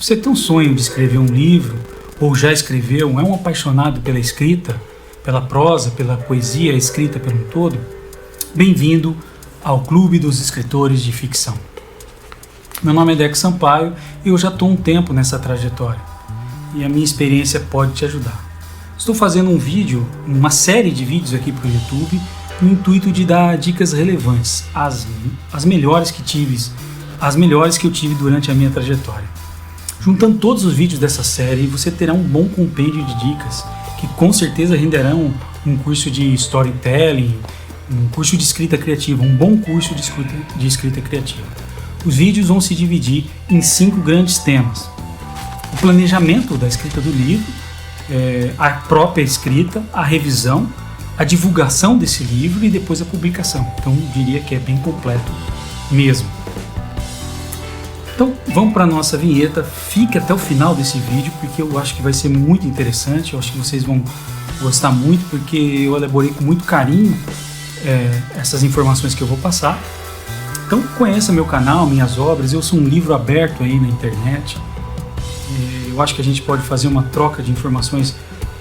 Você tem um sonho de escrever um livro, ou já escreveu, é um apaixonado pela escrita, pela prosa, pela poesia escrita pelo todo? Bem-vindo ao Clube dos Escritores de Ficção. Meu nome é Deco Sampaio e eu já estou um tempo nessa trajetória e a minha experiência pode te ajudar. Estou fazendo uma série de vídeos aqui para o YouTube no intuito de dar dicas relevantes, as melhores que eu tive durante a minha trajetória. Juntando todos os vídeos dessa série, você terá um bom compêndio de dicas que com certeza renderão um curso de storytelling, um curso de escrita criativa, um bom curso de escrita criativa. Os vídeos vão se dividir em 5 grandes temas: o planejamento da escrita do livro, a própria escrita, a revisão, a divulgação desse livro e depois a publicação. Então eu diria que é bem completo mesmo. Então vamos para a nossa vinheta, fique até o final desse vídeo porque eu acho que vai ser muito interessante, eu acho que vocês vão gostar muito porque eu elaborei com muito carinho essas informações que eu vou passar. Então conheça meu canal, minhas obras, eu sou um livro aberto aí na internet, eu acho que a gente pode fazer uma troca de informações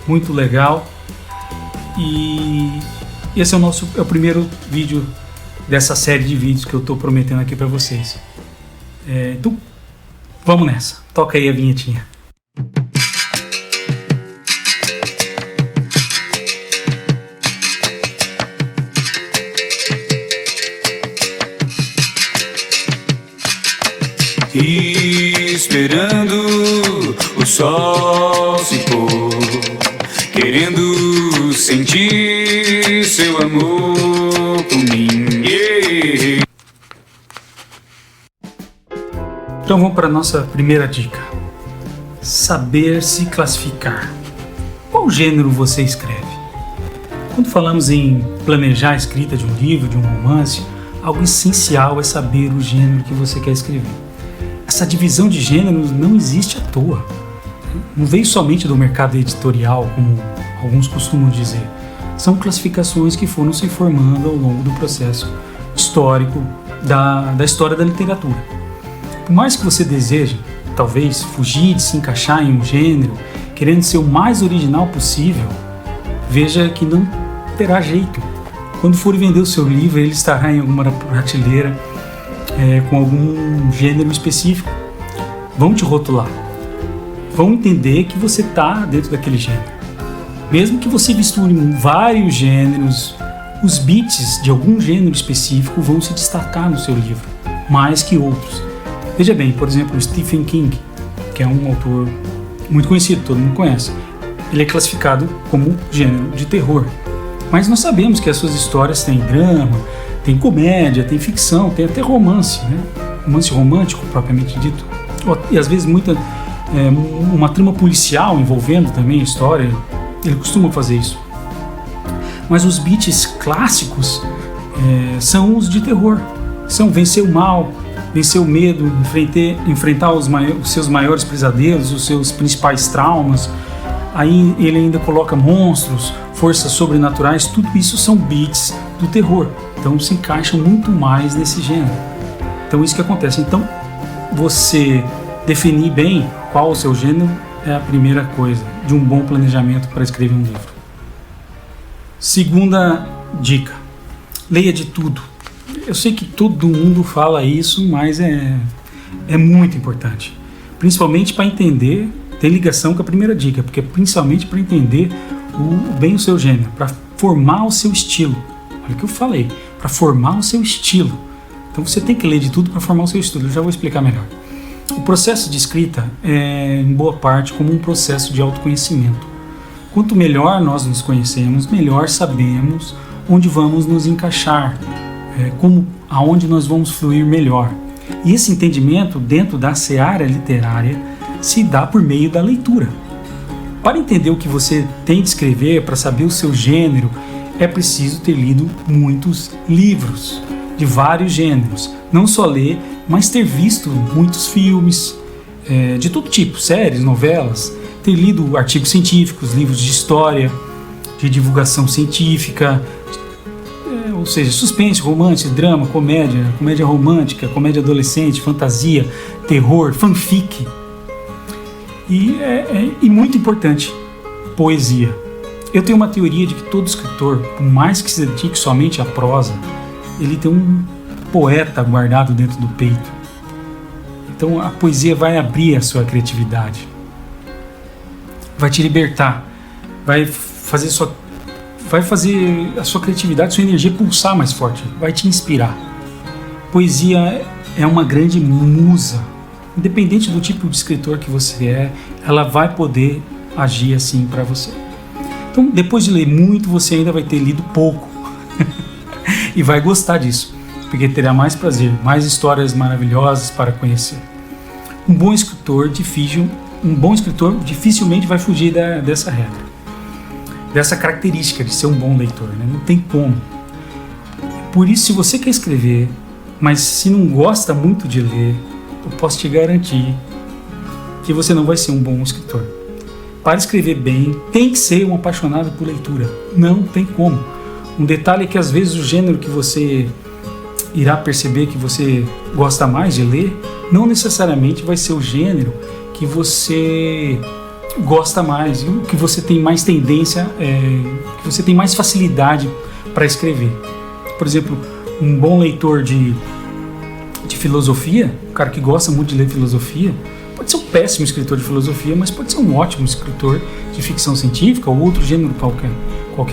muito legal e esse é o primeiro vídeo dessa série de vídeos que eu estou prometendo aqui para vocês. Então, vamos nessa. Toca aí a vinhetinha. Esperando o sol se pôr, querendo sentir seu amor por mim. Então vamos para a nossa primeira dica: saber se classificar. Qual gênero você escreve? Quando falamos em planejar a escrita de um livro, de um romance, algo essencial é saber o gênero que você quer escrever. Essa divisão de gêneros não existe à toa. Não veio somente do mercado editorial, como alguns costumam dizer. São classificações que foram se formando ao longo do processo histórico da história da literatura. Por mais que você deseje, talvez, fugir de se encaixar em um gênero, querendo ser o mais original possível, veja que não terá jeito. Quando for vender o seu livro, ele estará em alguma prateleira com algum gênero específico. Vão te rotular. Vão entender que você está dentro daquele gênero. Mesmo que você misture vários gêneros, os beats de algum gênero específico vão se destacar no seu livro, mais que outros. Veja bem, por exemplo, Stephen King, que é um autor muito conhecido, todo mundo conhece. Ele é classificado como gênero de terror. Mas nós sabemos que as suas histórias têm drama, tem comédia, tem ficção, tem até romance, né? Romance romântico, propriamente dito. E às vezes uma trama policial envolvendo também a história. Ele costuma fazer isso. Mas os beats clássicos são os de terror. São vencer o mal, vencer o medo, enfrentar os seus maiores pesadelos, os seus principais traumas. Aí ele ainda coloca monstros, forças sobrenaturais, tudo isso são beats do terror. Então se encaixam muito mais nesse gênero. Então isso que acontece. Então você definir bem qual o seu gênero é a primeira coisa de um bom planejamento para escrever um livro. Segunda dica: leia de tudo. Eu sei que todo mundo fala isso, mas é muito importante. Principalmente para entender, tem ligação com a primeira dica, porque principalmente para entender bem o seu gênero, para formar o seu estilo. Olha o que eu falei, para formar o seu estilo. Então você tem que ler de tudo para formar o seu estilo, eu já vou explicar melhor. O processo de escrita é, em boa parte, como um processo de autoconhecimento. Quanto melhor nós nos conhecemos, melhor sabemos onde vamos nos encaixar, aonde nós vamos fluir melhor. E esse entendimento dentro da seara literária se dá por meio da leitura. Para entender o que você tem de escrever, para saber o seu gênero, é preciso ter lido muitos livros de vários gêneros. Não só ler, mas ter visto muitos filmes de todo tipo, séries, novelas, ter lido artigos científicos, livros de história, de divulgação científica, ou seja, suspense, romance, drama, comédia romântica, comédia adolescente, fantasia, terror, fanfic. E muito importante, poesia. Eu tenho uma teoria de que todo escritor, por mais que se dedique somente à prosa, ele tem um poeta guardado dentro do peito. Então a poesia vai abrir a sua criatividade, vai te libertar, vai fazer a sua criatividade, sua energia pulsar mais forte, vai te inspirar. Poesia é uma grande musa. Independente do tipo de escritor que você é, ela vai poder agir assim para você. Então, depois de ler muito, você ainda vai ter lido pouco. E vai gostar disso, porque terá mais prazer, mais histórias maravilhosas para conhecer. Um bom escritor dificilmente vai fugir dessa regra, dessa característica de ser um bom leitor, né? Não tem como. Por isso, se você quer escrever, mas se não gosta muito de ler, eu posso te garantir que você não vai ser um bom escritor. Para escrever bem, tem que ser um apaixonado por leitura. Não tem como. Um detalhe é que às vezes o gênero que você irá perceber que você gosta mais de ler, não necessariamente vai ser o gênero que você gosta mais, que você tem mais tendência, que você tem mais facilidade para escrever. Por exemplo, um bom leitor de filosofia, um cara que gosta muito de ler filosofia, pode ser um péssimo escritor de filosofia, mas pode ser um ótimo escritor de ficção científica ou outro gênero qualquer. O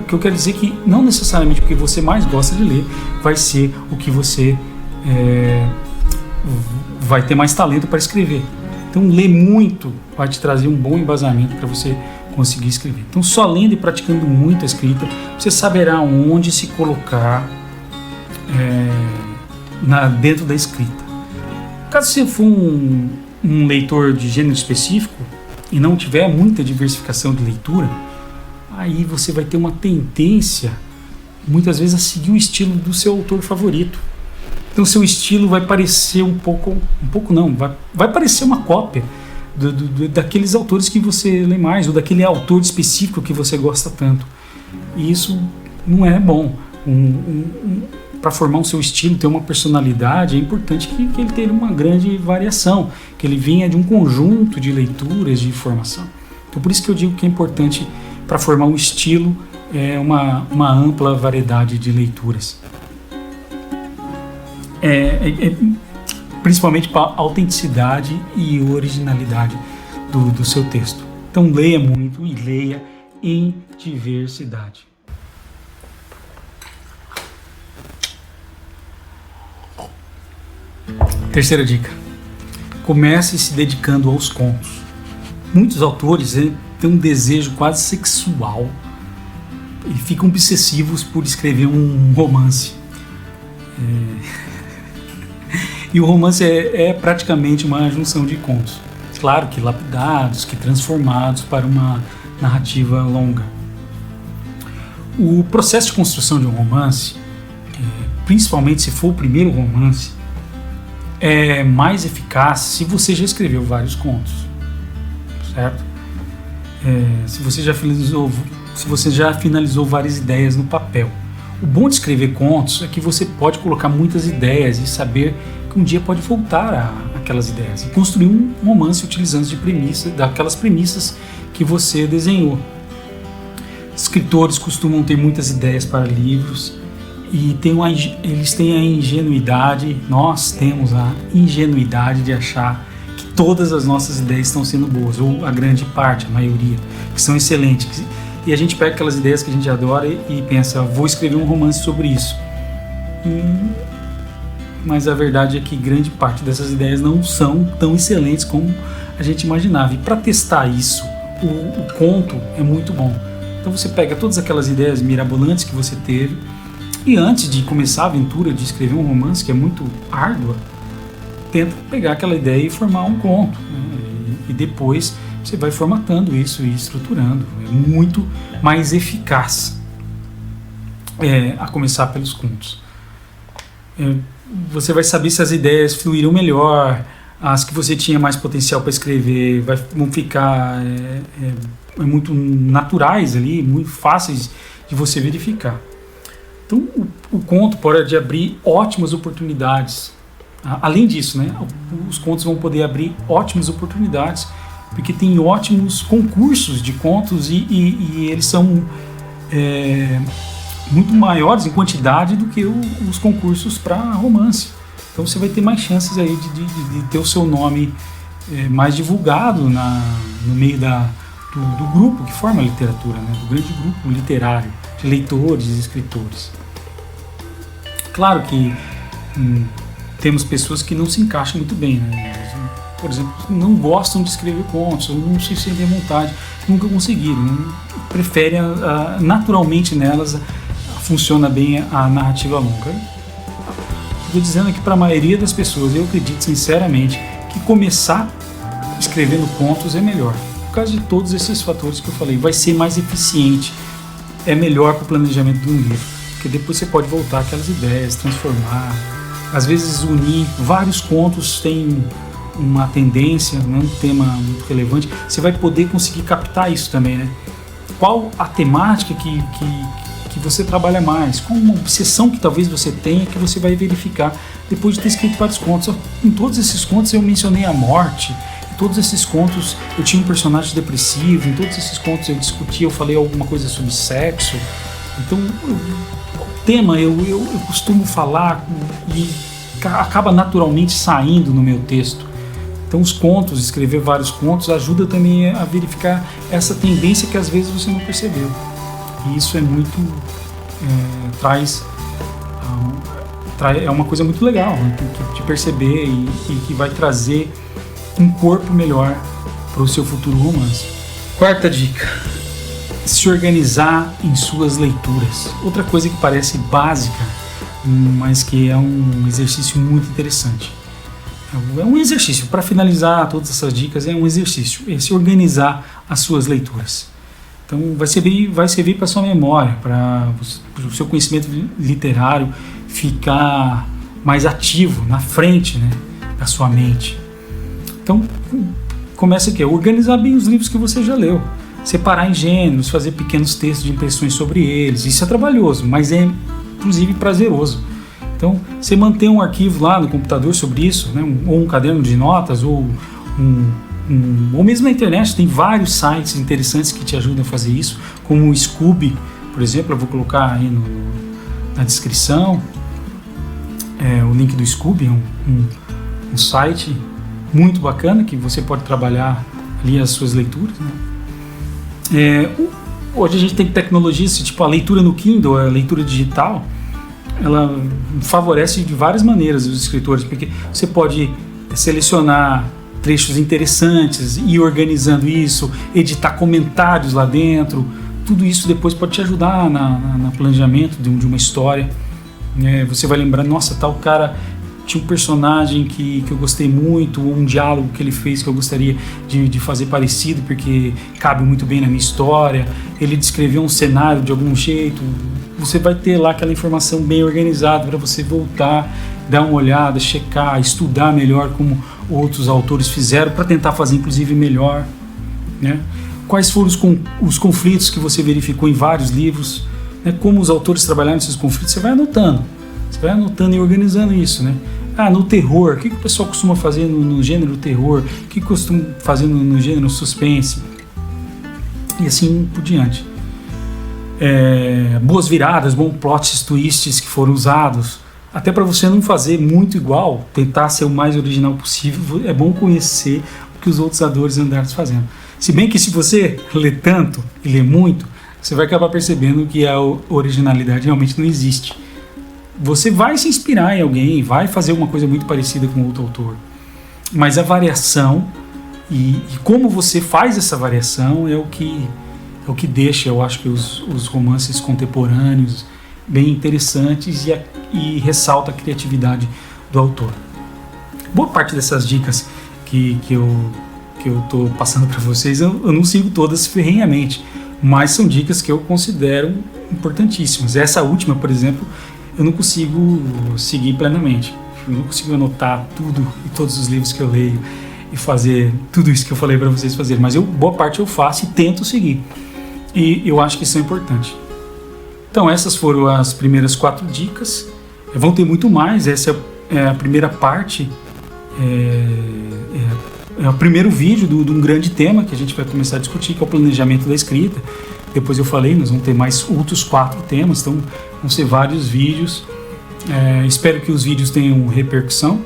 que eu quero dizer é que não necessariamente o que você mais gosta de ler vai ser o que você vai ter mais talento para escrever. Então, ler muito vai te trazer um bom embasamento para você conseguir escrever. Então, só lendo e praticando muito a escrita, você saberá onde se colocar dentro da escrita. Caso você for um leitor de gênero específico e não tiver muita diversificação de leitura, aí você vai ter uma tendência, muitas vezes, a seguir o estilo do seu autor favorito. Então, seu estilo vai parecer vai parecer uma cópia daqueles autores que você lê mais, ou daquele autor específico que você gosta tanto. E isso não é bom. Para formar o seu estilo, ter uma personalidade, é importante que ele tenha uma grande variação, que ele venha de um conjunto de leituras, de formação. Então, por isso que eu digo que é importante, para formar um estilo, uma ampla variedade de leituras. Principalmente para a autenticidade e originalidade do seu texto. Então, leia muito e leia em diversidade. Terceira dica: comece se dedicando aos contos. Muitos autores têm um desejo quase sexual e ficam obsessivos por escrever um romance. E o romance é praticamente uma junção de contos. Claro que lapidados, que transformados para uma narrativa longa. O processo de construção de um romance, principalmente se for o primeiro romance, é mais eficaz se você já escreveu vários contos, certo? Se você já finalizou várias ideias no papel. O bom de escrever contos é que você pode colocar muitas ideias e saber que um dia pode voltar àquelas ideias e construir um romance utilizando daquelas premissas que você desenhou. Escritores costumam ter muitas ideias para livros e eles têm a ingenuidade, nós temos a ingenuidade de achar que todas as nossas ideias estão sendo boas, ou a grande parte, a maioria, que são excelentes. E a gente pega aquelas ideias que a gente adora e pensa, vou escrever um romance sobre isso. Mas a verdade é que grande parte dessas ideias não são tão excelentes como a gente imaginava. E para testar isso, o conto é muito bom. Então você pega todas aquelas ideias mirabolantes que você teve e antes de começar a aventura de escrever um romance, que é muito árdua, tenta pegar aquela ideia e formar um conto, né? E depois você vai formatando isso e estruturando. É muito mais eficaz a começar pelos contos. Você vai saber se as ideias fluíram melhor, as que você tinha mais potencial para escrever vão ficar muito naturais ali, muito fáceis de você verificar. Então o conto pode abrir ótimas oportunidades. Além disso, né, os contos vão poder abrir ótimas oportunidades porque tem ótimos concursos de contos e eles são muito maiores em quantidade do que os concursos para romance. Então você vai ter mais chances aí de ter o seu nome mais divulgado no meio do grupo que forma a literatura, né? Do grande grupo literário, de leitores e escritores. Claro que temos pessoas que não se encaixam muito bem, né? Por exemplo, não gostam de escrever contos, ou não se sentem à vontade, nunca conseguiram, preferem naturalmente nelas funciona bem a narrativa longa. Estou dizendo aqui para a maioria das pessoas, eu acredito sinceramente que começar escrevendo contos é melhor, por causa de todos esses fatores que eu falei, vai ser mais eficiente, é melhor para o planejamento de um livro, porque depois você pode voltar aquelas ideias, transformar, às vezes unir vários contos, tem uma tendência, um tema muito relevante, você vai poder conseguir captar isso também, né? Qual a temática que você trabalha mais, qual uma obsessão que talvez você tenha que você vai verificar depois de ter escrito vários contos. Em todos esses contos eu mencionei a morte, em todos esses contos eu tinha um personagem depressivo, em todos esses contos eu discuti, eu falei alguma coisa sobre sexo. Então o tema eu costumo falar e acaba naturalmente saindo no meu texto. Então os contos, escrever vários contos ajuda também a verificar essa tendência que às vezes você não percebeu. E isso é muito é uma coisa muito legal, né, de perceber e que vai trazer um corpo melhor para o seu futuro romance. Quarta dica: se organizar em suas leituras. Outra coisa que parece básica, mas que é um exercício muito interessante. É um exercício, para finalizar todas essas dicas, é um exercício, é se organizar as suas leituras. Então vai servir para a sua memória, para o seu conhecimento literário ficar mais ativo, na frente, né, da sua mente. Então começa aqui, organizar bem os livros que você já leu, separar em gêneros, fazer pequenos textos de impressões sobre eles. Isso é trabalhoso, mas é inclusive prazeroso. Então você mantém um arquivo lá no computador sobre isso, né, ou um caderno de notas, ou mesmo na internet tem vários sites interessantes que te ajudam a fazer isso, como o Scooby, por exemplo. Eu vou colocar aí na descrição o link do Scooby, um site muito bacana que você pode trabalhar ali as suas leituras, né? Hoje a gente tem tecnologias, tipo a leitura no Kindle, a leitura digital, ela favorece de várias maneiras os escritores, porque você pode selecionar trechos interessantes, ir organizando isso, editar comentários lá dentro, tudo isso depois pode te ajudar no planejamento de uma história. Você vai lembrar, nossa, tal cara tinha um personagem que eu gostei muito, ou um diálogo que ele fez que eu gostaria de fazer parecido, porque cabe muito bem na minha história, ele descreveu um cenário de algum jeito. Você vai ter lá aquela informação bem organizada para você voltar, dar uma olhada, checar, estudar melhor como outros autores fizeram para tentar fazer inclusive melhor, né? Quais foram os conflitos que você verificou em vários livros, né? Como os autores trabalharam nesses conflitos, você vai anotando e organizando isso, né? No terror, o que o pessoal costuma fazer no gênero terror, o que costuma fazer no gênero suspense, e assim por diante. Boas viradas, bons plots, twists que foram usados, até para você não fazer muito igual, tentar ser o mais original possível. É bom conhecer o que os outros autores andaram fazendo. Se bem que se você lê tanto e lê muito, você vai acabar percebendo que a originalidade realmente não existe. Você vai se inspirar em alguém, vai fazer uma coisa muito parecida com outro autor, mas a variação e como você faz essa variação é o que deixa, eu acho, que os romances contemporâneos bem interessantes e ressalta a criatividade do autor. Boa parte dessas dicas que eu estou passando para vocês, eu não sigo todas ferrenhamente, mas são dicas que eu considero importantíssimas. Essa última, por exemplo, eu não consigo seguir plenamente. Eu não consigo anotar tudo e todos os livros que eu leio e fazer tudo isso que eu falei para vocês fazerem, mas boa parte eu faço e tento seguir. E eu acho que isso é importante. Então essas foram as primeiras 4 dicas. Vão ter muito mais. Essa é a primeira parte é o primeiro vídeo de um grande tema que a gente vai começar a discutir, que é o planejamento da escrita. Depois eu falei, nós vamos ter mais outros 4 temas, então vão ser vários vídeos. Espero que os vídeos tenham repercussão,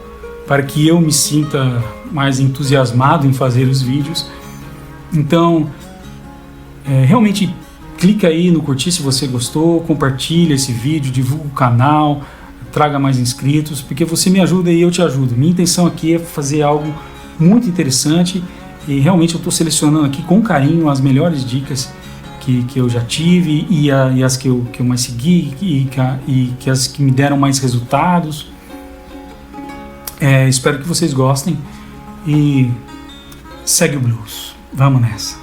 para que eu me sinta mais entusiasmado em fazer os vídeos. Então, realmente clica aí no curtir se você gostou, compartilha esse vídeo, divulga o canal, traga mais inscritos, porque você me ajuda e eu te ajudo. Minha intenção aqui é fazer algo muito interessante e realmente eu estou selecionando aqui com carinho as melhores dicas que eu já tive e as que eu mais segui e que as que me deram mais resultados. Espero que vocês gostem e segue o blues. Vamos nessa.